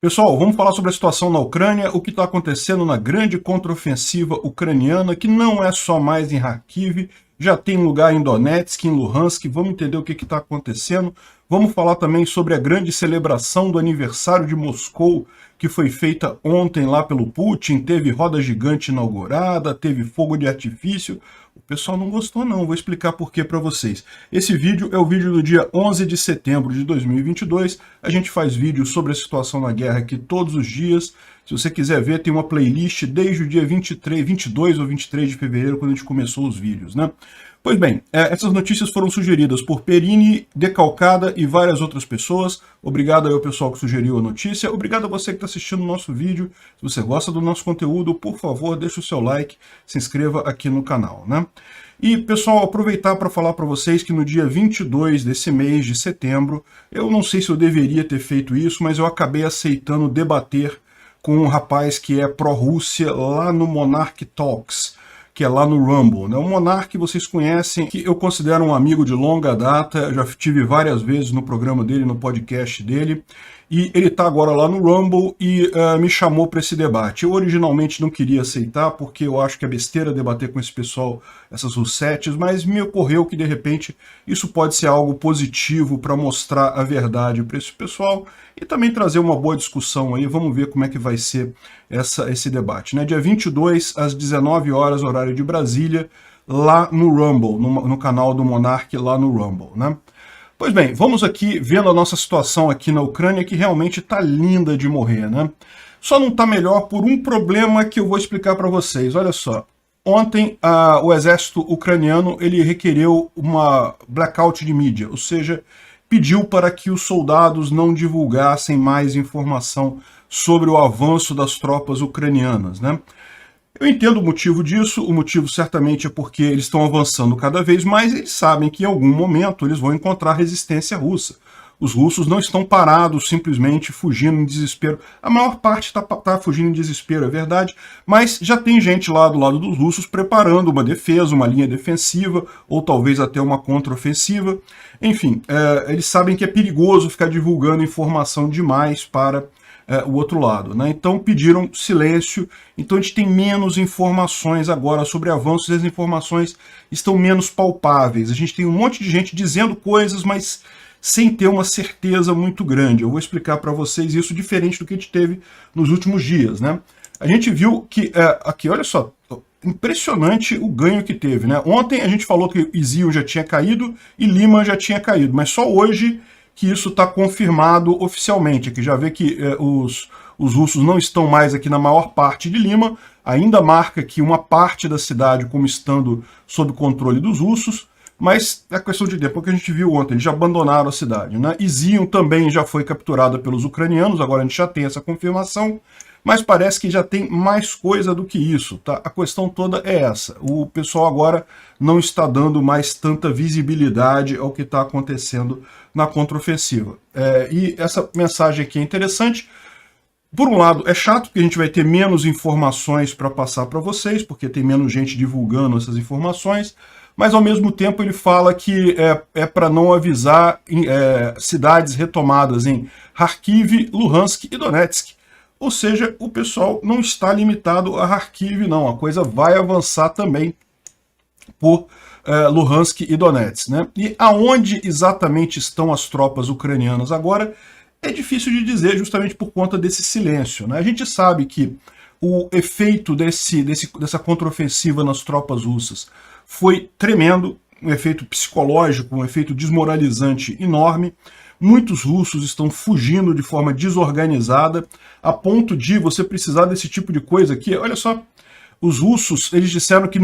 Pessoal, vamos falar sobre a situação na Ucrânia, o que está acontecendo na grande contraofensiva ucraniana, que não é só mais em Kharkiv, já tem lugar em Donetsk, em Luhansk, vamos entender o que está acontecendo. Vamos falar também sobre a grande celebração do aniversário de Moscou, que foi feita ontem lá pelo Putin, teve roda gigante inaugurada, teve fogo de artifício. O pessoal não gostou não, vou explicar por que para vocês. Esse vídeo é o vídeo do dia 11 de setembro de 2022, a gente faz vídeos sobre a situação na guerra aqui todos os dias. Se você quiser ver, tem uma playlist desde o dia 22 ou 23 de fevereiro, quando a gente começou os vídeos, né? Pois bem, essas notícias foram sugeridas por Perini, Decalcada e várias outras pessoas. Obrigado aí ao pessoal que sugeriu a notícia. Obrigado a você que está assistindo o nosso vídeo. Se você gosta do nosso conteúdo, por favor, deixa o seu like, se inscreva aqui no canal, né? E, pessoal, aproveitar para falar para vocês que no dia 22 desse mês de setembro, eu não sei se eu deveria ter feito isso, mas eu acabei aceitando debater com um rapaz que é pró-Rússia lá no Monarch Talks, que é lá no Rumble, né? O Monark, vocês conhecem, que eu considero um amigo de longa data, já tive várias vezes no programa dele, no podcast dele, e ele está agora lá no Rumble e me chamou para esse debate. Eu originalmente não queria aceitar, porque eu acho que é besteira debater com esse pessoal, essas russetes, mas me ocorreu que, de repente, isso pode ser algo positivo para mostrar a verdade para esse pessoal e também trazer uma boa discussão aí. Vamos ver como é que vai ser esse debate, né? Dia 22, às 19 horas, horário de Brasília, lá no Rumble, no canal do Monark, lá no Rumble, né? Pois bem, vamos aqui vendo a nossa situação aqui na Ucrânia, que realmente está linda de morrer, né? Só não está melhor por um problema que eu vou explicar para vocês. Olha só, ontem o exército ucraniano ele requereu uma blackout de mídia, ou seja, pediu para que os soldados não divulgassem mais informação sobre o avanço das tropas ucranianas, né? Eu entendo o motivo disso, o motivo certamente é porque eles estão avançando cada vez mais e eles sabem que em algum momento eles vão encontrar resistência russa. Os russos não estão parados, simplesmente fugindo em desespero. A maior parte está fugindo em desespero, é verdade, mas já tem gente lá do lado dos russos preparando uma defesa, uma linha defensiva, ou talvez até uma contraofensiva. Enfim, eles sabem que é perigoso ficar divulgando informação demais para o outro lado, né? Então pediram silêncio, então a gente tem menos informações agora sobre avanços, as informações estão menos palpáveis, a gente tem um monte de gente dizendo coisas, mas sem ter uma certeza muito grande. Eu vou explicar para vocês isso diferente do que a gente teve nos últimos dias, né? A gente viu que, aqui, olha só, impressionante o ganho que teve, né? Ontem a gente falou que Izium já tinha caído e Lima já tinha caído, mas só hoje que isso está confirmado oficialmente. Aqui já vê que os russos não estão mais aqui na maior parte de Lima, ainda marca aqui uma parte da cidade como estando sob controle dos russos, mas é questão de tempo, porque a gente viu ontem, eles já abandonaram a cidade, né? Izium também já foi capturada pelos ucranianos, agora a gente já tem essa confirmação, mas parece que já tem mais coisa do que isso, tá? A questão toda é essa, o pessoal agora não está dando mais tanta visibilidade ao que está acontecendo na contraofensiva. E essa mensagem aqui é interessante. Por um lado, é chato porque a gente vai ter menos informações para passar para vocês, porque tem menos gente divulgando essas informações, mas ao mesmo tempo ele fala que é para não avisar cidades retomadas em Kharkiv, Luhansk e Donetsk. Ou seja, o pessoal não está limitado a Kharkiv, não. A coisa vai avançar também por Luhansk e Donetsk, né? E aonde exatamente estão as tropas ucranianas agora é difícil de dizer, justamente por conta desse silêncio, né? A gente sabe que o efeito dessa contraofensiva nas tropas russas foi tremendo, um efeito psicológico, um efeito desmoralizante enorme. Muitos russos estão fugindo de forma desorganizada, a ponto de você precisar desse tipo de coisa aqui. Olha só, os russos, eles disseram que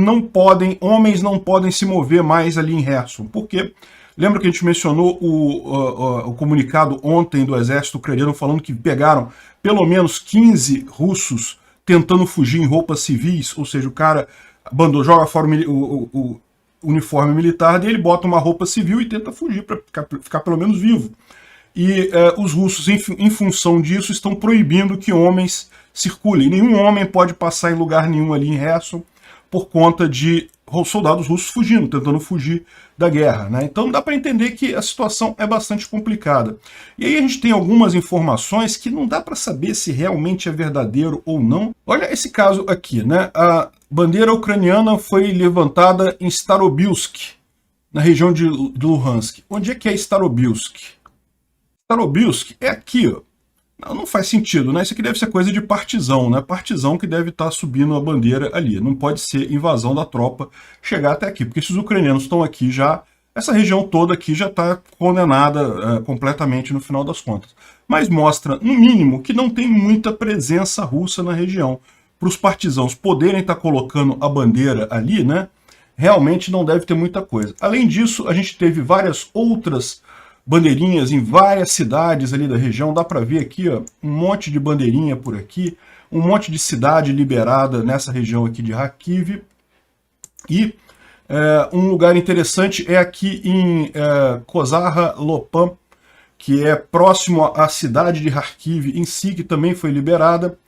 homens não podem se mover mais ali em Kherson. Por quê? Lembra que a gente mencionou o comunicado ontem do exército ucraniano falando que pegaram pelo menos 15 russos tentando fugir em roupas civis, ou seja, o cara joga fora o uniforme militar dele, bota uma roupa civil e tenta fugir para ficar pelo menos vivo. E os russos, em função disso, estão proibindo que homens circulem. Nenhum homem pode passar em lugar nenhum ali em Kherson por conta de soldados russos fugindo, tentando fugir da guerra, né? Então dá para entender que a situação é bastante complicada. E aí a gente tem algumas informações que não dá para saber se realmente é verdadeiro ou não. Olha esse caso aqui, né? A bandeira ucraniana foi levantada em Starobilsk, na região de Luhansk. Onde é que é Starobilsk? Starobilsk é aqui, ó. Não faz sentido, né? Isso aqui deve ser coisa de partizão, né? Partizão que deve estar subindo a bandeira ali. Não pode ser invasão da tropa chegar até aqui, porque se os ucranianos estão aqui já, essa região toda aqui já está condenada completamente no final das contas. Mas mostra, no mínimo, que não tem muita presença russa na região. Para os partizãos poderem estar colocando a bandeira ali, né? Realmente não deve ter muita coisa. Além disso, a gente teve várias outras bandeirinhas em várias cidades ali da região. Dá para ver aqui, ó, um monte de bandeirinha por aqui, um monte de cidade liberada nessa região aqui de Kharkiv. E um lugar interessante é aqui em Kozarha-Lopan, que é próximo à cidade de Kharkiv em si, que também foi liberada.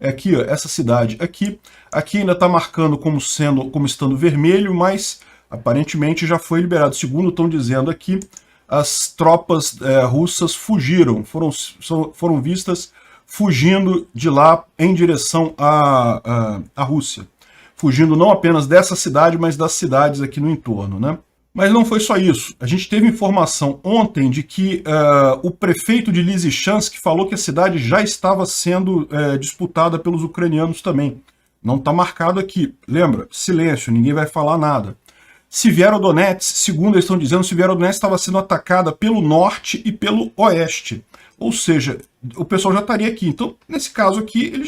Aqui, ó, essa cidade aqui. Aqui ainda está marcando como estando vermelho, mas aparentemente já foi liberado. Segundo estão dizendo aqui, as tropas russas fugiram, foram vistas fugindo de lá em direção à Rússia. Fugindo não apenas dessa cidade, mas das cidades aqui no entorno, né? Mas não foi só isso. A gente teve informação ontem de que o prefeito de Lysychansk falou que a cidade já estava sendo disputada pelos ucranianos também. Não está marcado aqui. Lembra? Silêncio, ninguém vai falar nada. Severodonetsk, segundo eles estão dizendo, Severodonetsk estava sendo atacada pelo norte e pelo oeste. Ou seja, o pessoal já estaria aqui. Então, nesse caso aqui, eles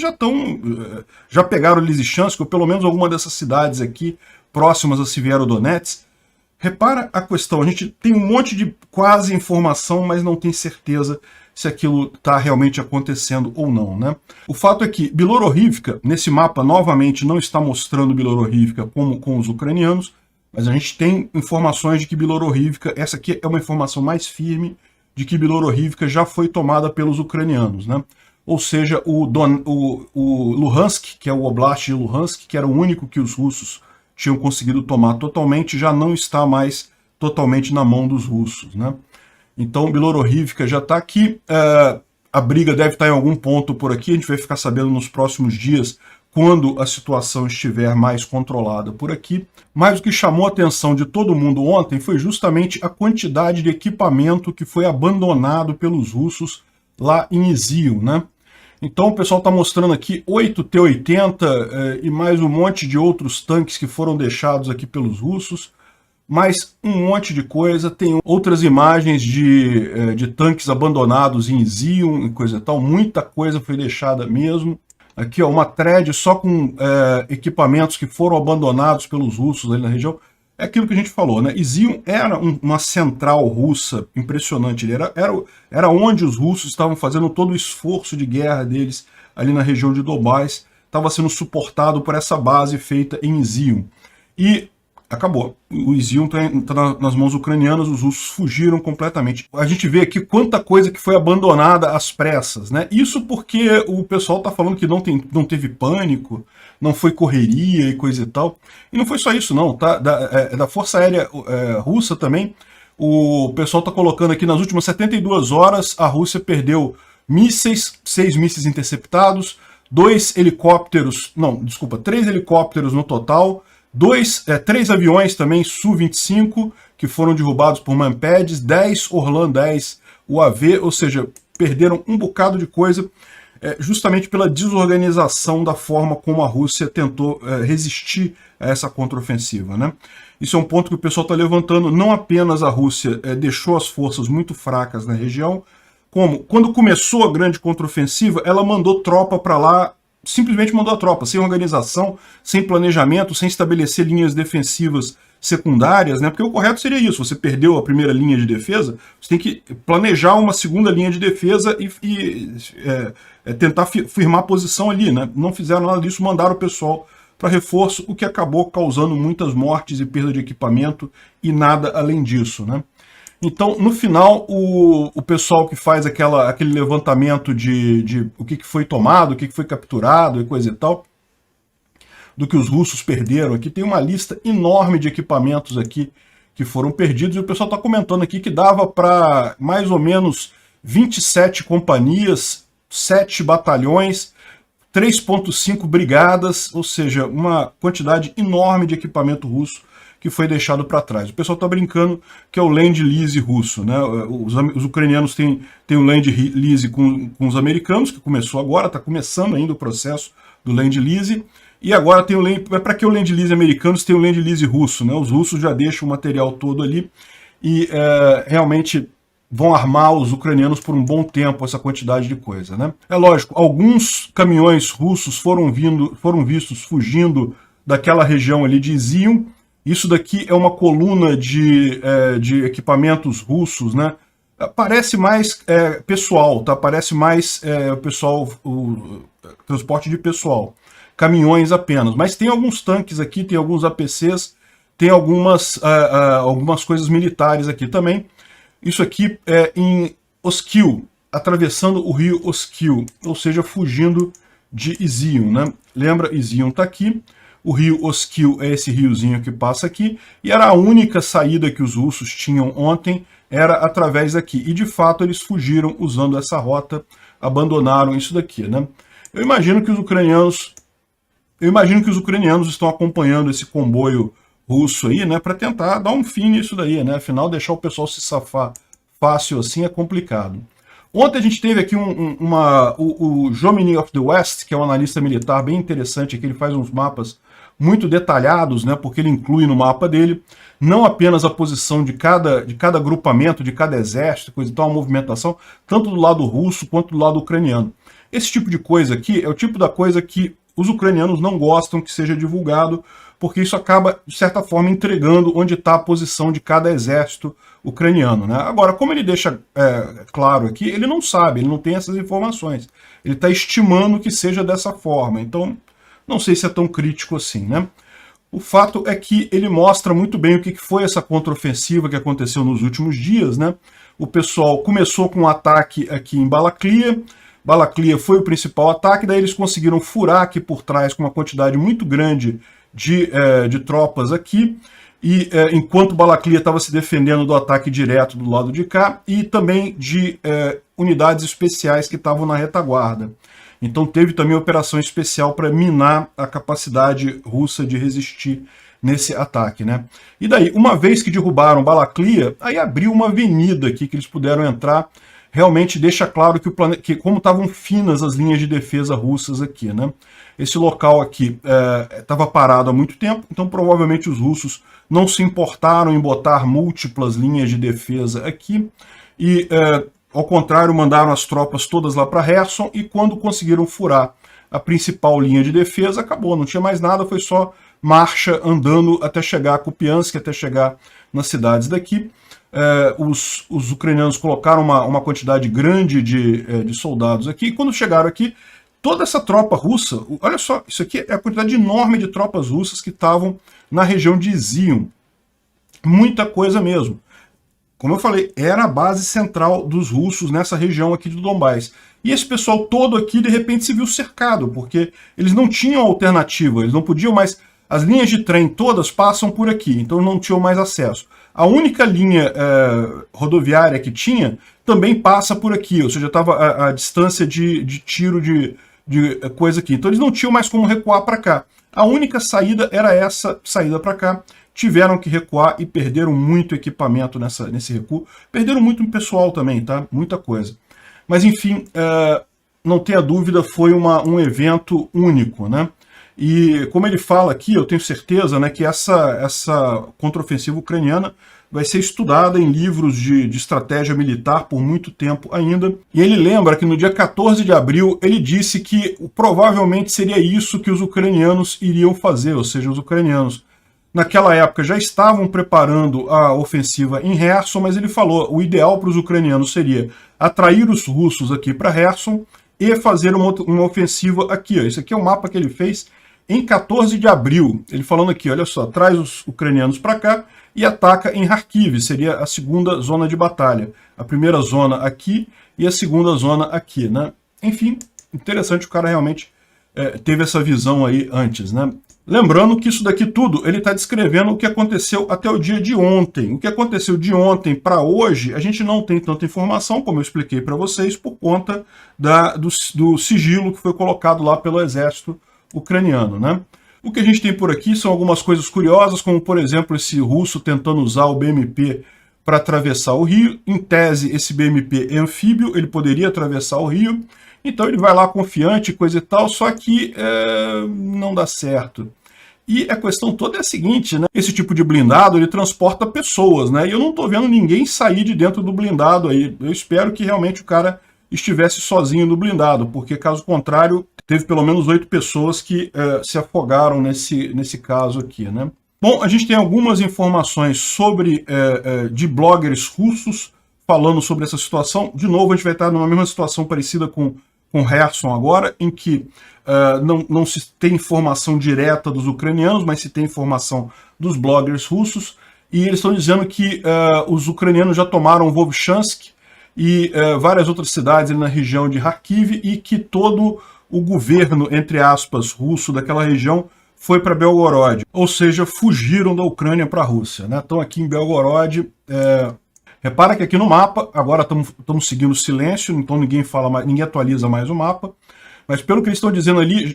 já pegaram Lysychansk, ou pelo menos alguma dessas cidades aqui próximas a Severodonetsk. Repara a questão, a gente tem um monte de quase informação, mas não tem certeza se aquilo está realmente acontecendo ou não, né? O fato é que Bilohorivka, nesse mapa, novamente, não está mostrando Bilohorivka como com os ucranianos, mas a gente tem informações de que Bilohorivka, essa aqui é uma informação mais firme, de que Bilohorivka já foi tomada pelos ucranianos, né? Ou seja, o Luhansk, que é o Oblast de Luhansk, que era o único que os russos tinham conseguido tomar totalmente, já não está mais totalmente na mão dos russos, né? Então Bilohorivka já está aqui, a briga deve estar em algum ponto por aqui, a gente vai ficar sabendo nos próximos dias, quando a situação estiver mais controlada por aqui. Mas o que chamou a atenção de todo mundo ontem foi justamente a quantidade de equipamento que foi abandonado pelos russos lá em Izium, né? Então o pessoal está mostrando aqui 8 T-80 e mais um monte de outros tanques que foram deixados aqui pelos russos, mais um monte de coisa. Tem outras imagens de tanques abandonados em Izium e coisa e tal, muita coisa foi deixada mesmo. Aqui, ó, uma thread só com equipamentos que foram abandonados pelos russos ali na região. É aquilo que a gente falou, né? Izium era uma central russa impressionante. Era onde os russos estavam fazendo todo o esforço de guerra deles ali na região de Donbás. Estava sendo suportado por essa base feita em Izium. E acabou. O Izium está nas mãos ucranianas, os russos fugiram completamente. A gente vê aqui quanta coisa que foi abandonada às pressas, né? Isso porque o pessoal está falando que não teve pânico, não foi correria e coisa e tal. E não foi só isso não, tá? Da Força Aérea Russa também, o pessoal está colocando aqui nas últimas 72 horas, a Rússia perdeu mísseis, 6 mísseis interceptados, 3 helicópteros no total, 3 aviões também Su-25 que foram derrubados por Manpads, 10 Orlan 10 UAV, ou seja, perderam um bocado de coisa justamente pela desorganização da forma como a Rússia tentou resistir a essa contraofensiva, né? Isso é um ponto que o pessoal está levantando. Não apenas a Rússia deixou as forças muito fracas na região, como quando começou a grande contraofensiva, ela mandou tropa para lá, simplesmente mandou a tropa, sem organização, sem planejamento, sem estabelecer linhas defensivas secundárias, né? Porque o correto seria isso, você perdeu a primeira linha de defesa, você tem que planejar uma segunda linha de defesa e tentar firmar a posição ali, né? Não fizeram nada disso, mandaram o pessoal para reforço, o que acabou causando muitas mortes e perda de equipamento e nada além disso, né? Então, no final, o pessoal que faz aquele levantamento de o que foi tomado, o que foi capturado e coisa e tal, do que os russos perderam. Aqui tem uma lista enorme de equipamentos aqui que foram perdidos, e o pessoal está comentando aqui que dava para mais ou menos 27 companhias, 7 batalhões, 3,5 brigadas, ou seja, uma quantidade enorme de equipamento russo que foi deixado para trás. O pessoal está brincando que é o Lend-Lease russo, né? Os ucranianos têm o Lend-Lease com os americanos, que começou agora, está começando ainda o processo do Lend-Lease, e agora tem para que o Lend-Lease americano tem o Lend-Lease russo, né? Os russos já deixam o material todo ali e realmente vão armar os ucranianos por um bom tempo essa quantidade de coisa, né? É lógico, alguns caminhões russos foram vistos fugindo daquela região ali de Izium. Isso daqui é uma coluna de equipamentos russos, né? Parece mais pessoal, tá? Parece mais o transporte de pessoal. Caminhões apenas. Mas tem alguns tanques aqui, tem alguns APCs, tem algumas coisas militares aqui também. Isso aqui é em Oskil, atravessando o rio Oskil, ou seja, fugindo de Izium, né? Lembra, Izium está aqui. O rio Oskil é esse riozinho que passa aqui, e era a única saída que os russos tinham ontem, era através daqui. E de fato eles fugiram usando essa rota, abandonaram isso daqui, né? Eu imagino que os ucranianos estão acompanhando esse comboio russo aí, né, para tentar dar um fim nisso daí, né? Afinal, deixar o pessoal se safar fácil assim é complicado. Ontem a gente teve aqui o Jomini of the West, que é um analista militar bem interessante, que ele faz uns mapas muito detalhados, né, porque ele inclui no mapa dele não apenas a posição de cada agrupamento, de cada exército, coisa e tal, a movimentação, tanto do lado russo quanto do lado ucraniano. Esse tipo de coisa aqui é o tipo da coisa que os ucranianos não gostam que seja divulgado, porque isso acaba, de certa forma, entregando onde está a posição de cada exército ucraniano, né? Agora, como ele deixa claro aqui, ele não sabe, ele não tem essas informações. Ele está estimando que seja dessa forma, então não sei se é tão crítico assim, né? O fato é que ele mostra muito bem o que foi essa contraofensiva que aconteceu nos últimos dias, né? O pessoal começou com um ataque aqui em Balaklia. Balaklia foi o principal ataque, daí eles conseguiram furar aqui por trás com uma quantidade muito grande de tropas aqui, e enquanto Balaklia estava se defendendo do ataque direto do lado de cá, e também de unidades especiais que estavam na retaguarda. Então teve também operação especial para minar a capacidade russa de resistir nesse ataque, né? E daí, uma vez que derrubaram Balaklia, aí abriu uma avenida aqui que eles puderam entrar. Realmente deixa claro que como estavam finas as linhas de defesa russas aqui, né? Esse local aqui estava parado há muito tempo, então provavelmente os russos não se importaram em botar múltiplas linhas de defesa aqui, e ao contrário, mandaram as tropas todas lá para Kherson, e quando conseguiram furar a principal linha de defesa, acabou, não tinha mais nada, foi só marcha andando até chegar a Kupiansk, até chegar nas cidades daqui. Os ucranianos colocaram uma quantidade grande de soldados aqui, e quando chegaram aqui, toda essa tropa russa, olha só, isso aqui é a quantidade enorme de tropas russas que estavam na região de Izium. Muita coisa mesmo. Como eu falei, era a base central dos russos nessa região aqui do Donbás. E esse pessoal todo aqui, de repente, se viu cercado, porque eles não tinham alternativa, eles não podiam mais... As linhas de trem todas passam por aqui, então não tinham mais acesso. A única linha rodoviária que tinha também passa por aqui, ou seja, estava a distância de tiro de coisa aqui. Então eles não tinham mais como recuar para cá. A única saída era essa saída para cá. Tiveram que recuar e perderam muito equipamento nesse recuo. Perderam muito pessoal também, tá? Muita coisa. Mas enfim, não tenha dúvida, foi um evento único, né? E como ele fala aqui, eu tenho certeza, né, que essa contraofensiva ucraniana vai ser estudada em livros de estratégia militar por muito tempo ainda. E ele lembra que no dia 14 de abril ele disse que provavelmente seria isso que os ucranianos iriam fazer, ou seja, os ucranianos naquela época já estavam preparando a ofensiva em Kherson, mas ele falou o ideal para os ucranianos seria atrair os russos aqui para Kherson e fazer uma ofensiva aqui. Ó. Esse aqui é o mapa que ele fez em 14 de abril. Ele falando aqui, olha só, traz os ucranianos para cá e ataca em Kharkiv, seria a segunda zona de batalha. A primeira zona aqui e a segunda zona aqui, né? Enfim, interessante, o cara realmente teve essa visão aí antes, né? Lembrando que isso daqui tudo, ele está descrevendo o que aconteceu até o dia de ontem. O que aconteceu de ontem para hoje, a gente não tem tanta informação, como eu expliquei para vocês, por conta do sigilo que foi colocado lá pelo exército ucraniano, né? O que a gente tem por aqui são algumas coisas curiosas, como, por exemplo, esse russo tentando usar o BMP para atravessar o rio. Em tese, esse BMP é anfíbio, ele poderia atravessar o rio. Então ele vai lá confiante, coisa e tal, só que não dá certo. E a questão toda é a seguinte, né? Esse tipo de blindado, ele transporta pessoas, né? E eu não tô vendo ninguém sair de dentro do blindado aí. Eu espero que realmente o cara estivesse sozinho no blindado, porque caso contrário, teve pelo menos 8 pessoas que se afogaram nesse caso aqui, né? Bom, a gente tem algumas informações sobre de bloggers russos falando sobre essa situação. De novo, a gente vai estar numa mesma situação parecida com Kherson agora, em que não se tem informação direta dos ucranianos, mas se tem informação dos bloggers russos, e eles estão dizendo que os ucranianos já tomaram Vovchansk e várias outras cidades ali na região de Kharkiv, e que todo o governo, entre aspas, russo daquela região foi para Belgorod, ou seja, fugiram da Ucrânia para a Rússia, né? Estão aqui em Belgorod. Repara que aqui no mapa, agora estamos seguindo o silêncio, então ninguém fala mais, ninguém atualiza mais o mapa, mas pelo que eles estão dizendo ali,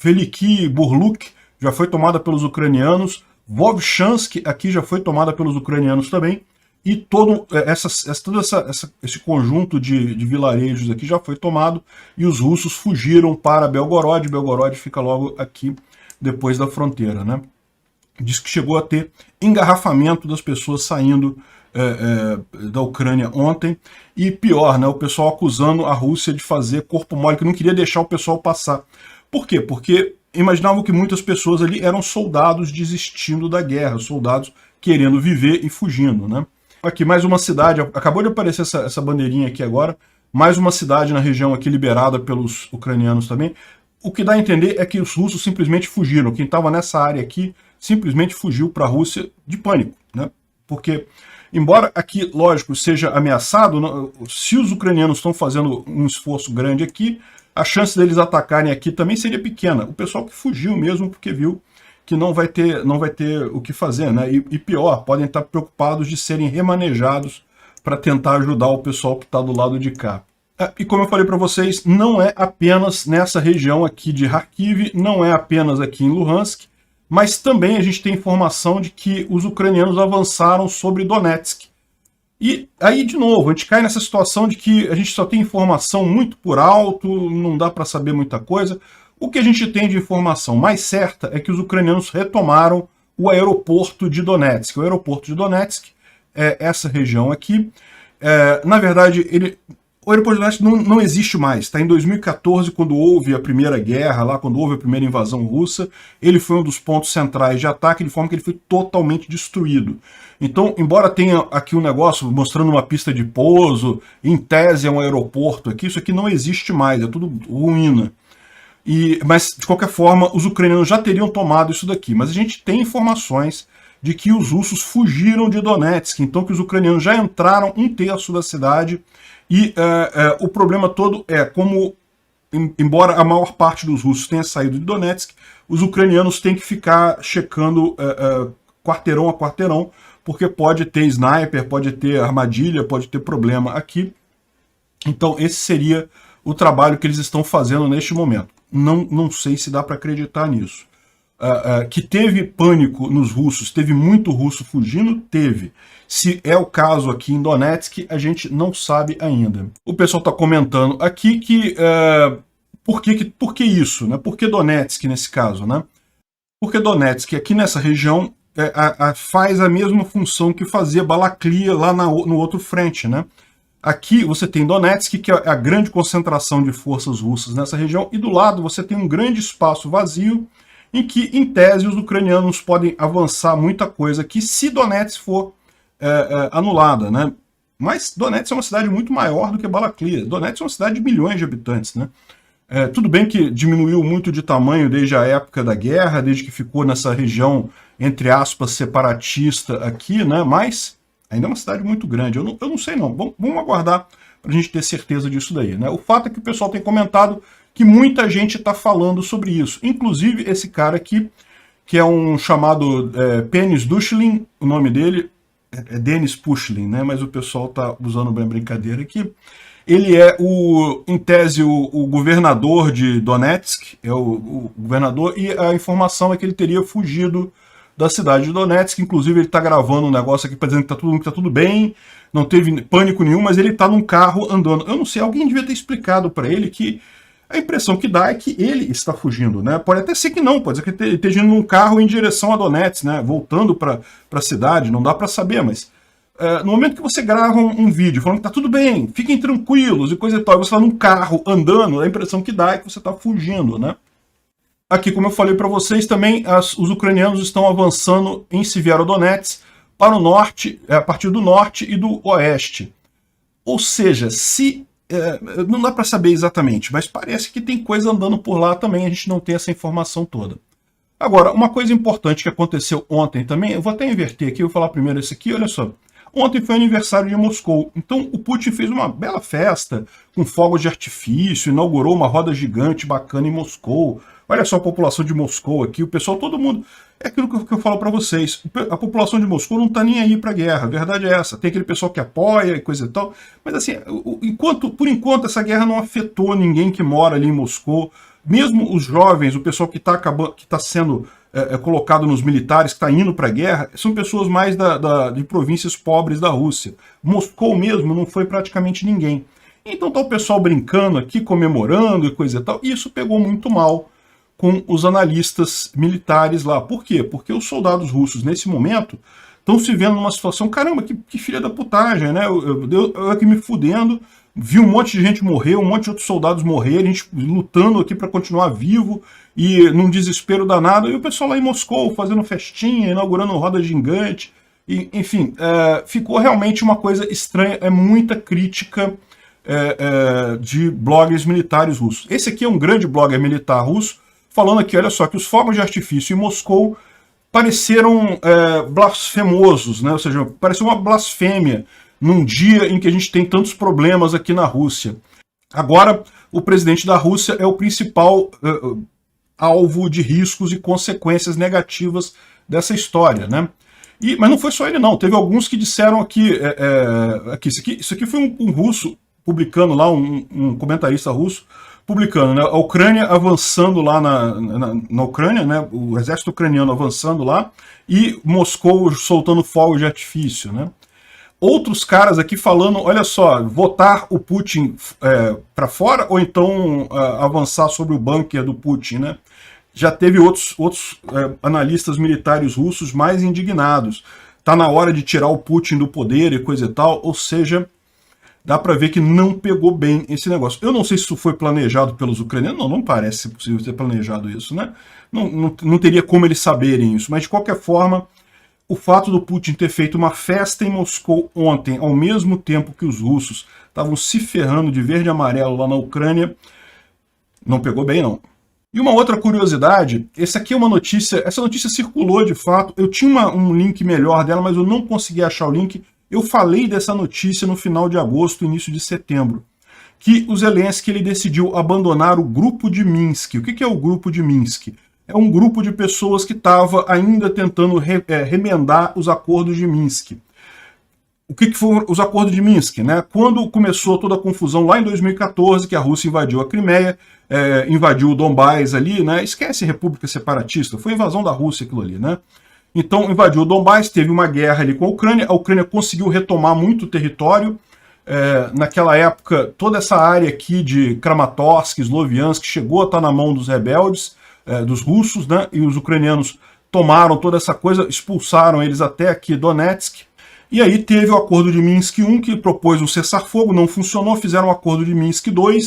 Veliki Burluk já foi tomada pelos ucranianos, Vovchansk aqui já foi tomada pelos ucranianos também, e todo esse conjunto de vilarejos aqui já foi tomado, e os russos fugiram para Belgorod. Belgorod fica logo aqui depois da fronteira, né? Diz que chegou a ter engarrafamento das pessoas saindo da Ucrânia ontem, e pior, né, o pessoal acusando a Rússia de fazer corpo mole, que não queria deixar o pessoal passar. Por quê? Porque imaginavam que muitas pessoas ali eram soldados desistindo da guerra, soldados querendo viver e fugindo, né? Aqui mais uma cidade, acabou de aparecer essa bandeirinha aqui agora, mais uma cidade na região aqui liberada pelos ucranianos também. O que dá a entender é que os russos simplesmente fugiram, quem estava nessa área aqui simplesmente fugiu para a Rússia de pânico, né? Porque, embora aqui, lógico, seja ameaçado, se os ucranianos estão fazendo um esforço grande aqui, a chance deles atacarem aqui também seria pequena. O pessoal que fugiu mesmo porque viu que não vai ter o que fazer, né? E pior, podem estar preocupados de serem remanejados para tentar ajudar o pessoal que está do lado de cá. E como eu falei para vocês, não é apenas nessa região aqui de Kharkiv, não é apenas aqui em Luhansk, mas também a gente tem informação de que os ucranianos avançaram sobre Donetsk. E aí, de novo, a gente cai nessa situação de que a gente só tem informação muito por alto, não dá para saber muita coisa. O que a gente tem de informação mais certa é que os ucranianos retomaram o aeroporto de Donetsk. O aeroporto de Donetsk é essa região aqui. Na verdade, o aeroporto de Donetsk não existe mais. Está em 2014, quando houve a primeira guerra, lá quando houve a primeira invasão russa, ele foi um dos pontos centrais de ataque, de forma que ele foi totalmente destruído. Então, embora tenha aqui um negócio mostrando uma pista de pouso, em tese é um aeroporto aqui, isso aqui não existe mais, é tudo ruína. Mas, de qualquer forma, os ucranianos já teriam tomado isso daqui. Mas a gente tem informações de que os russos fugiram de Donetsk, então que os ucranianos já entraram 1/3 da cidade, e o problema todo é como, embora a maior parte dos russos tenha saído de Donetsk, os ucranianos têm que ficar checando quarteirão a quarteirão, porque pode ter sniper, pode ter armadilha, pode ter problema aqui. Então esse seria o trabalho que eles estão fazendo neste momento. Não sei se dá para acreditar nisso. Que teve pânico nos russos, teve muito russo fugindo, teve. Se é o caso aqui em Donetsk, a gente não sabe ainda. O pessoal está comentando aqui que por que isso, né? Por que Donetsk nesse caso, né? Porque Donetsk aqui nessa região faz a mesma função que fazia Balaklia lá no outro frente, né? Aqui você tem Donetsk, que é a grande concentração de forças russas nessa região, e do lado você tem um grande espaço vazio, em que, em tese, os ucranianos podem avançar muita coisa aqui, se Donetsk for anulada, né? Mas Donetsk é uma cidade muito maior do que Balaklia. Donetsk é uma cidade de milhões de habitantes, né? Tudo bem que diminuiu muito de tamanho desde a época da guerra, desde que ficou nessa região, entre aspas, separatista aqui, né? Mas ainda é uma cidade muito grande. Eu não sei não. Vamos aguardar para a gente ter certeza disso daí, né? O fato é que o pessoal tem comentado que muita gente está falando sobre isso. Inclusive esse cara aqui, que é um chamado Penis Duchlin, o nome dele é Denis Pushlin, né? Mas o pessoal está usando bem brincadeira aqui. Ele é, em tese, o governador de Donetsk, é o governador, e a informação é que ele teria fugido da cidade de Donetsk. Inclusive ele está gravando um negócio aqui para dizer que tá tudo bem, não teve pânico nenhum, mas ele está num carro andando. Eu não sei, alguém devia ter explicado para ele que a impressão que dá é que ele está fugindo, né? Pode até ser que não, pode ser que ele esteja indo num carro em direção a Donetsk, né? Voltando para a cidade, não dá para saber, mas no momento que você grava um vídeo falando que tá tudo bem, fiquem tranquilos e coisa e tal, e você está num carro andando, a impressão que dá é que você está fugindo, né? Aqui, como eu falei para vocês, também os ucranianos estão avançando em Severodonetsk para o norte, a partir do norte e do oeste. Ou seja, não dá para saber exatamente, mas parece que tem coisa andando por lá também, a gente não tem essa informação toda. Agora, uma coisa importante que aconteceu ontem também, eu vou até inverter aqui, eu vou falar primeiro esse aqui, olha só. Ontem foi aniversário de Moscou, então o Putin fez uma bela festa com fogos de artifício, inaugurou uma roda gigante bacana em Moscou. Olha só a população de Moscou aqui, o pessoal, todo mundo... É aquilo que eu falo para vocês, a população de Moscou não está nem aí para a guerra, a verdade é essa. Tem aquele pessoal que apoia e coisa e tal, mas assim, por enquanto essa guerra não afetou ninguém que mora ali em Moscou, mesmo os jovens, o pessoal que está sendo colocado nos militares, que está indo para a guerra, são pessoas mais de províncias pobres da Rússia. Moscou mesmo não foi praticamente ninguém. Então tá o pessoal brincando aqui, comemorando e coisa e tal, e isso pegou muito mal com os analistas militares lá. Por quê? Porque os soldados russos, nesse momento, estão se vendo numa situação, caramba, que filha da putagem, né? Eu aqui me fudendo, vi um monte de gente morrer, um monte de outros soldados morrerem, a gente lutando aqui para continuar vivo, e num desespero danado, e o pessoal lá em Moscou fazendo festinha, inaugurando roda gigante, e, enfim, ficou realmente uma coisa estranha, é muita crítica de bloggers militares russos. Esse aqui é um grande blogger militar russo, falando aqui, olha só, que os fogos de artifício em Moscou pareceram blasfemosos, né? Ou seja, pareceu uma blasfêmia num dia em que a gente tem tantos problemas aqui na Rússia. Agora, o presidente da Rússia é o principal alvo de riscos e consequências negativas dessa história, né? Mas não foi só ele não, teve alguns que disseram aqui, isso aqui foi um russo publicando lá, um comentarista russo, publicando, né, a Ucrânia avançando lá na Ucrânia, né, o exército ucraniano avançando lá, e Moscou soltando fogos de artifício, né. Outros caras aqui falando, olha só, votar o Putin para fora, ou então avançar sobre o bunker do Putin, né. Já teve outros analistas militares russos mais indignados. Tá na hora de tirar o Putin do poder e coisa e tal, ou seja, dá para ver que não pegou bem esse negócio. Eu não sei se isso foi planejado pelos ucranianos, não parece ser possível ter planejado isso, né? Não teria como eles saberem isso, mas de qualquer forma, o fato do Putin ter feito uma festa em Moscou ontem, ao mesmo tempo que os russos estavam se ferrando de verde e amarelo lá na Ucrânia, não pegou bem, não. E uma outra curiosidade, essa aqui é uma notícia, essa notícia circulou de fato, eu tinha um link melhor dela, mas eu não consegui achar o link. Eu falei dessa notícia no final de agosto, início de setembro, que o Zelensky ele decidiu abandonar o Grupo de Minsk. O que é o Grupo de Minsk? É um grupo de pessoas que estava ainda tentando remendar os acordos de Minsk. O que foram os acordos de Minsk, né? Quando começou toda a confusão lá em 2014, que a Rússia invadiu a Crimeia, invadiu o Donbás ali, né? Esquece república separatista, foi invasão da Rússia aquilo ali, né? Então invadiu o Donbás, teve uma guerra ali com a Ucrânia conseguiu retomar muito território. Naquela época, toda essa área aqui de Kramatorsk, Sloviansk, chegou a estar na mão dos rebeldes, dos russos, né? E os ucranianos tomaram toda essa coisa, expulsaram eles até aqui Donetsk. E aí teve o acordo de Minsk I, que propôs um cessar-fogo, não funcionou, fizeram o acordo de Minsk II,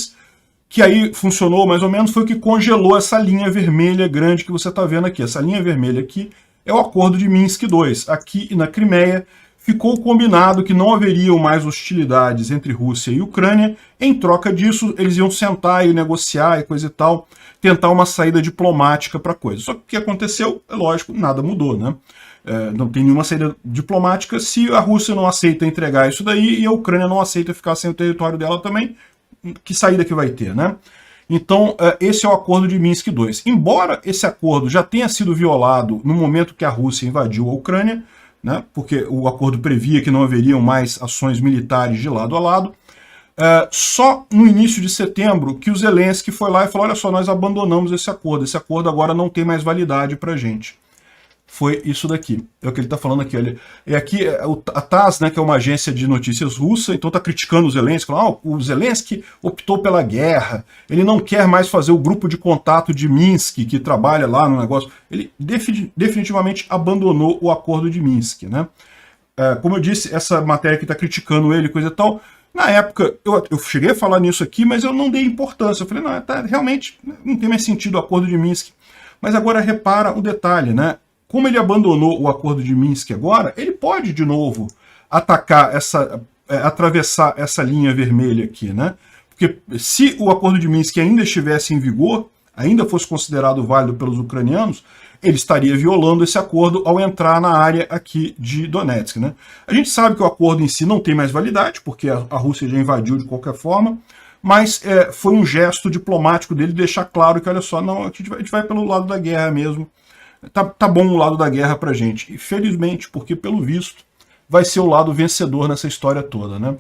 que aí funcionou mais ou menos, foi o que congelou essa linha vermelha grande que você está vendo aqui. Essa linha vermelha aqui é o acordo de Minsk II. Aqui na Crimeia ficou combinado que não haveriam mais hostilidades entre Rússia e Ucrânia. Em troca disso, eles iam sentar e negociar e coisa e tal, tentar uma saída diplomática para a coisa. Só que o que aconteceu, é lógico, nada mudou, né? Não tem nenhuma saída diplomática se a Rússia não aceita entregar isso daí e a Ucrânia não aceita ficar sem o território dela também, que saída que vai ter, né? Então, esse é o acordo de Minsk II. Embora esse acordo já tenha sido violado no momento que a Rússia invadiu a Ucrânia, né, porque o acordo previa que não haveriam mais ações militares de lado a lado, só no início de setembro que o Zelensky foi lá e falou, olha só, nós abandonamos esse acordo agora não tem mais validade para a gente. Foi isso daqui, é o que ele está falando aqui. Olha. E aqui a TASS, né, que é uma agência de notícias russa, então está criticando o Zelensky, falando, o Zelensky optou pela guerra, ele não quer mais fazer o grupo de contato de Minsk, que trabalha lá no negócio. Ele definitivamente abandonou o acordo de Minsk. Né? Como eu disse, essa matéria que está criticando ele, coisa e tal, na época eu cheguei a falar nisso aqui, mas eu não dei importância. Eu falei, não, realmente não tem mais sentido o acordo de Minsk. Mas agora repara o detalhe, né? Como ele abandonou o acordo de Minsk agora, ele pode de novo atacar atravessar essa linha vermelha aqui, né? Porque se o acordo de Minsk ainda estivesse em vigor, ainda fosse considerado válido pelos ucranianos, ele estaria violando esse acordo ao entrar na área aqui de Donetsk, né? A gente sabe que o acordo em si não tem mais validade, porque a Rússia já invadiu de qualquer forma, mas foi um gesto diplomático dele deixar claro que, olha só, não, a gente vai pelo lado da guerra mesmo. Tá bom o lado da guerra pra gente. E felizmente, porque pelo visto vai ser o lado vencedor nessa história toda, né?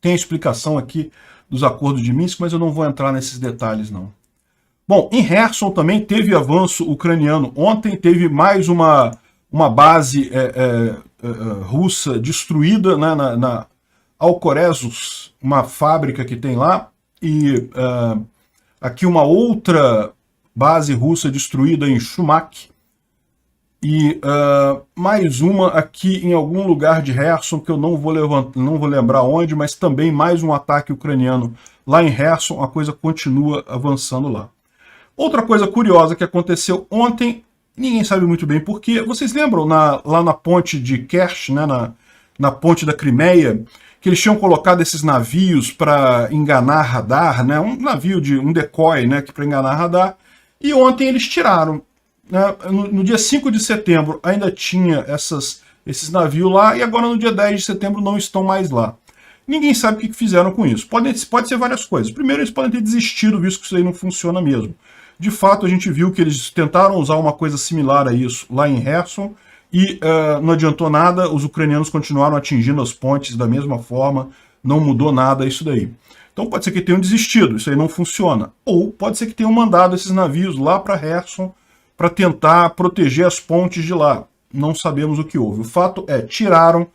Tem a explicação aqui dos acordos de Minsk, mas eu não vou entrar nesses detalhes, não. Bom, em Kherson também teve avanço ucraniano. Ontem teve mais uma base russa destruída, né, na Alcorezus, uma fábrica que tem lá, e aqui uma outra base russa destruída em Shumak, e mais uma aqui em algum lugar de Kherson, que eu não vou lembrar onde, mas também mais um ataque ucraniano lá em Kherson, a coisa continua avançando lá. Outra coisa curiosa que aconteceu ontem, ninguém sabe muito bem porquê, vocês lembram lá na ponte de Kerch, né, na ponte da Crimeia, que eles tinham colocado esses navios para enganar radar, né, um navio um decoy, né, para enganar radar, e ontem eles tiraram. Né? No dia 5 de setembro ainda tinha esses navios lá, e agora no dia 10 de setembro não estão mais lá. Ninguém sabe o que fizeram com isso. Pode ser várias coisas. Primeiro, eles podem ter desistido, visto que isso aí não funciona mesmo. De fato, a gente viu que eles tentaram usar uma coisa similar a isso lá em Kherson, e não adiantou nada, os ucranianos continuaram atingindo as pontes da mesma forma, não mudou nada isso daí. Então pode ser que tenham desistido, isso aí não funciona. Ou pode ser que tenham mandado esses navios lá para Kherson para tentar proteger as pontes de lá. Não sabemos o que houve. O fato é, tiraram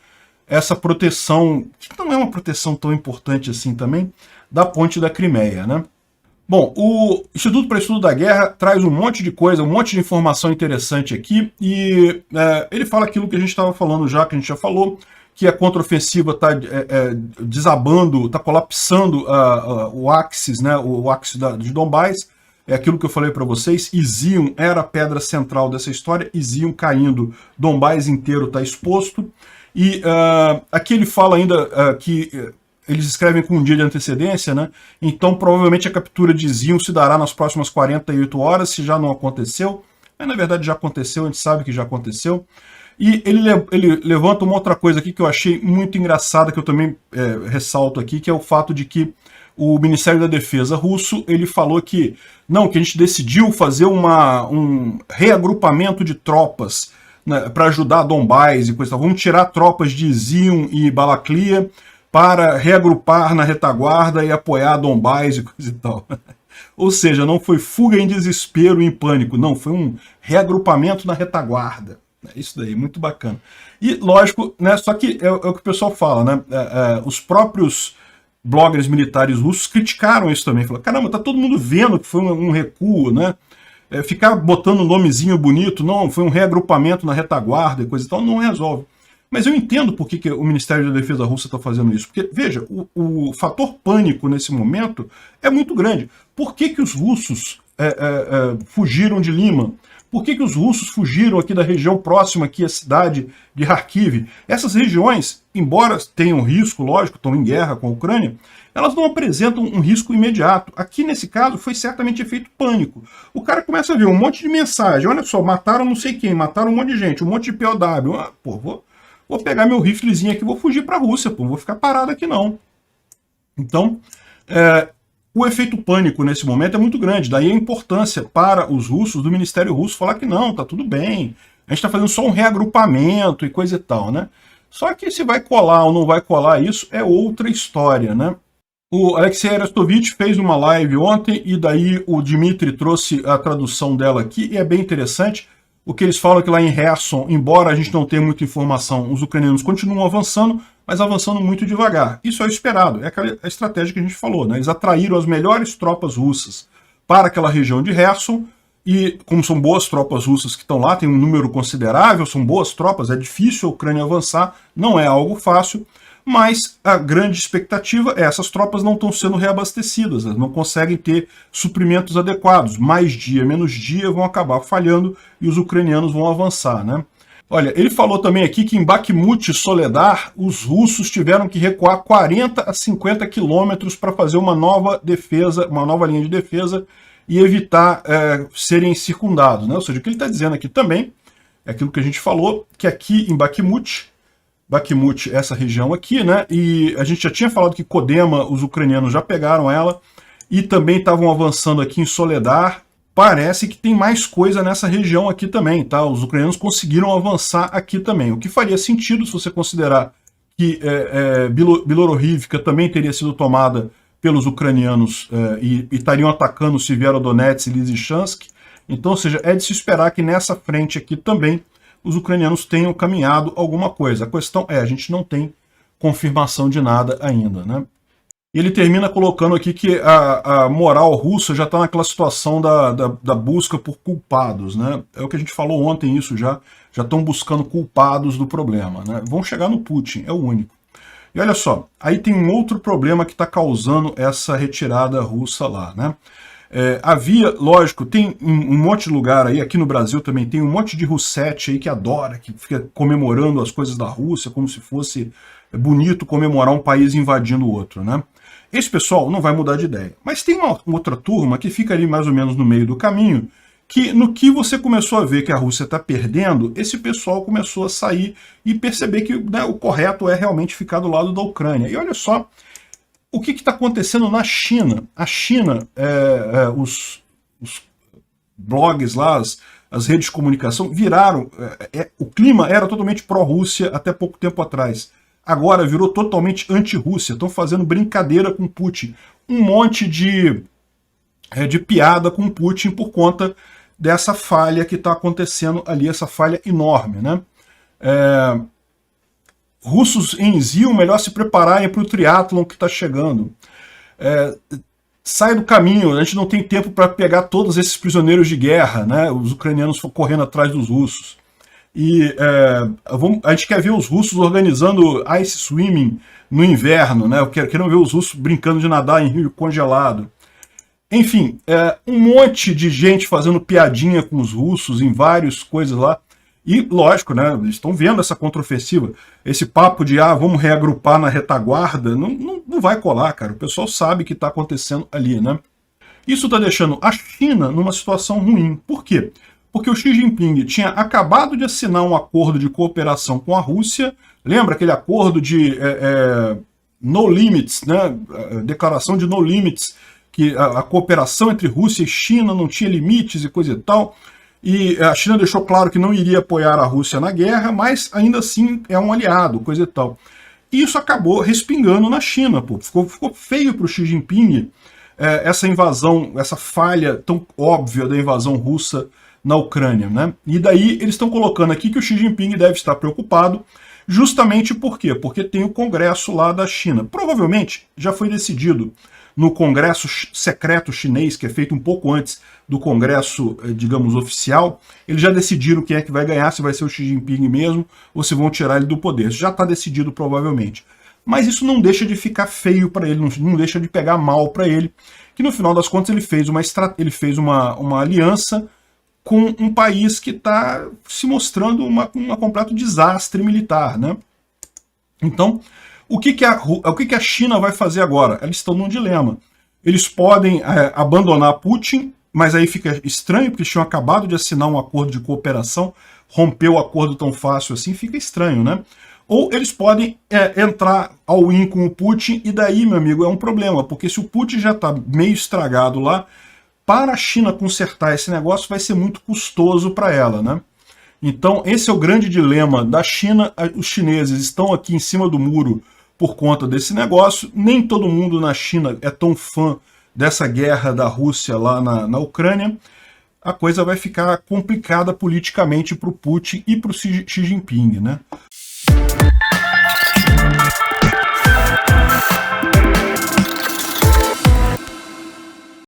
essa proteção, que não é uma proteção tão importante assim também, da ponte da Crimeia, né? Bom, o Instituto para Estudo da Guerra traz um monte de coisa, um monte de informação interessante aqui, e ele fala aquilo que a gente estava falando já, que a gente já falou, que a contraofensiva está desabando, está colapsando o Axis, né, o Axis de Donbás. É aquilo que eu falei para vocês, Izium era a pedra central dessa história, Izium caindo, Donbás inteiro está exposto. E aqui ele fala ainda que eles escrevem com um dia de antecedência, né? Então provavelmente a captura de Izium se dará nas próximas 48 horas, se já não aconteceu. Mas na verdade já aconteceu, a gente sabe que já aconteceu. E ele levanta uma outra coisa aqui que eu achei muito engraçada, que eu também ressalto aqui, que é o fato de que o Ministério da Defesa russo, ele falou que não, que a gente decidiu fazer um reagrupamento de tropas, né, para ajudar Donbás e coisa. Vamos tirar tropas de Izium e Balaklia para reagrupar na retaguarda e apoiar Donbás e coisa e tal. Ou seja, não foi fuga em desespero e em pânico, não, foi um reagrupamento na retaguarda. Isso daí, muito bacana. E, lógico, né, só que é o que o pessoal fala, né? Os próprios bloggers militares russos criticaram isso também. Falaram, caramba, tá todo mundo vendo que foi um recuo, né? Ficar botando um nomezinho bonito, não, foi um reagrupamento na retaguarda e coisa e tal, não resolve. Mas eu entendo por que o Ministério da Defesa russa está fazendo isso. Porque, veja, o fator pânico nesse momento é muito grande. Por que os russos fugiram de Lima? Por que os russos fugiram aqui da região próxima aqui à cidade de Kharkiv? Essas regiões, embora tenham risco, lógico, estão em guerra com a Ucrânia, elas não apresentam um risco imediato. Aqui, nesse caso, foi certamente efeito pânico. O cara começa a ver um monte de mensagem. Olha só, mataram não sei quem, mataram um monte de gente, um monte de POW. Pô, vou pegar meu riflezinho aqui e vou fugir para a Rússia, pô, não vou ficar parado aqui não. Então, O efeito pânico nesse momento é muito grande, daí a importância para os russos, do Ministério Russo, falar que não, tá tudo bem, a gente está fazendo só um reagrupamento e coisa e tal, né? Só que se vai colar ou não vai colar isso é outra história, né? O Alexei Arestovich fez uma live ontem e daí o Dmitry trouxe a tradução dela aqui e é bem interessante. O que eles falam é que lá em Kherson, embora a gente não tenha muita informação, os ucranianos continuam avançando, mas avançando muito devagar. Isso é o esperado, é aquela estratégia que a gente falou, né? Eles atraíram as melhores tropas russas para aquela região de Kherson, e como são boas tropas russas que estão lá, tem um número considerável, são boas tropas, é difícil a Ucrânia avançar, não é algo fácil, mas a grande expectativa é essas tropas não estão sendo reabastecidas, elas não conseguem ter suprimentos adequados. Mais dia, menos dia, vão acabar falhando e os ucranianos vão avançar, né? Olha, ele falou também aqui que em Bakhmut e Soledar, os russos tiveram que recuar 40 a 50 quilômetros para fazer uma nova defesa, uma nova linha de defesa e evitar serem circundados, né? Ou seja, o que ele está dizendo aqui também é aquilo que a gente falou, que aqui em Bakhmut, essa região aqui, né? E a gente já tinha falado que Kodema, os ucranianos já pegaram ela, e também estavam avançando aqui em Soledar. Parece que tem mais coisa nessa região aqui também, tá? Os ucranianos conseguiram avançar aqui também, o que faria sentido se você considerar que Biloruhivka também teria sido tomada pelos ucranianos e estariam atacando Severodonetsk e Lysychansk. Então, ou seja, é de se esperar que nessa frente aqui também os ucranianos tenham caminhado alguma coisa. A questão é, a gente não tem confirmação de nada ainda, né? Ele termina colocando aqui que a moral russa já está naquela situação da busca por culpados, né? É o que a gente falou ontem, isso já estão buscando culpados do problema, né? Vão chegar no Putin, é o único. E olha só, aí tem um outro problema que está causando essa retirada russa lá, né? Havia, lógico, tem um monte de lugar aí, aqui no Brasil também tem um monte de russete aí que adora, que fica comemorando as coisas da Rússia, como se fosse bonito comemorar um país invadindo o outro, né? Esse pessoal não vai mudar de ideia. Mas tem uma outra turma que fica ali mais ou menos no meio do caminho, que no que você começou a ver que a Rússia está perdendo, esse pessoal começou a sair e perceber que, né, o correto é realmente ficar do lado da Ucrânia. E olha só, o que está acontecendo na China? A China, os blogs lá, as redes de comunicação viraram... o clima era totalmente pró-Rússia até pouco tempo atrás. Agora virou totalmente anti-Rússia. Estão fazendo brincadeira com Putin. Um monte de piada com Putin por conta dessa falha que está acontecendo ali, essa falha enorme, né? Russos em Zion, melhor se prepararem para o triatlon que está chegando. Sai do caminho, a gente não tem tempo para pegar todos esses prisioneiros de guerra, né? Os ucranianos correndo atrás dos russos. E a gente quer ver os russos organizando ice swimming no inverno, né? Queremos ver os russos brincando de nadar em rio congelado. Enfim, um monte de gente fazendo piadinha com os russos em várias coisas lá. E, lógico, né, eles estão vendo essa contraofensiva. Esse papo de, vamos reagrupar na retaguarda, não vai colar, cara. O pessoal sabe o que está acontecendo ali, né? Isso está deixando a China numa situação ruim. Por quê? Porque o Xi Jinping tinha acabado de assinar um acordo de cooperação com a Rússia. Lembra aquele acordo de no limits, né? Declaração de no limits, que a cooperação entre Rússia e China não tinha limites e coisa e tal. E a China deixou claro que não iria apoiar a Rússia na guerra, mas ainda assim é um aliado, coisa e tal. E isso acabou respingando na China, pô. Ficou feio para o Xi Jinping essa invasão, essa falha tão óbvia da invasão russa na Ucrânia, né? E daí eles estão colocando aqui que o Xi Jinping deve estar preocupado, justamente por quê? Porque tem o Congresso lá da China. Provavelmente já foi decidido no Congresso secreto chinês, que é feito um pouco antes do Congresso, digamos, oficial, eles já decidiram quem é que vai ganhar, se vai ser o Xi Jinping mesmo, ou se vão tirar ele do poder. Já está decidido, provavelmente. Mas isso não deixa de ficar feio para ele, não deixa de pegar mal para ele, que no final das contas ele fez uma aliança com um país que está se mostrando um completo desastre militar, né? Então, o que a China vai fazer agora? Eles estão num dilema. Eles podem abandonar Putin, mas aí fica estranho, porque eles tinham acabado de assinar um acordo de cooperação, romper o acordo tão fácil assim, fica estranho, né? ou eles podem entrar ao in com o Putin, e daí, meu amigo, é um problema, porque se o Putin já está meio estragado lá, para a China consertar esse negócio vai ser muito custoso para ela, né? Então, esse é o grande dilema da China. Os chineses estão aqui em cima do muro por conta desse negócio. Nem todo mundo na China é tão fã dessa guerra da Rússia lá na Ucrânia. A coisa vai ficar complicada politicamente para o Putin e para o Xi Jinping, né?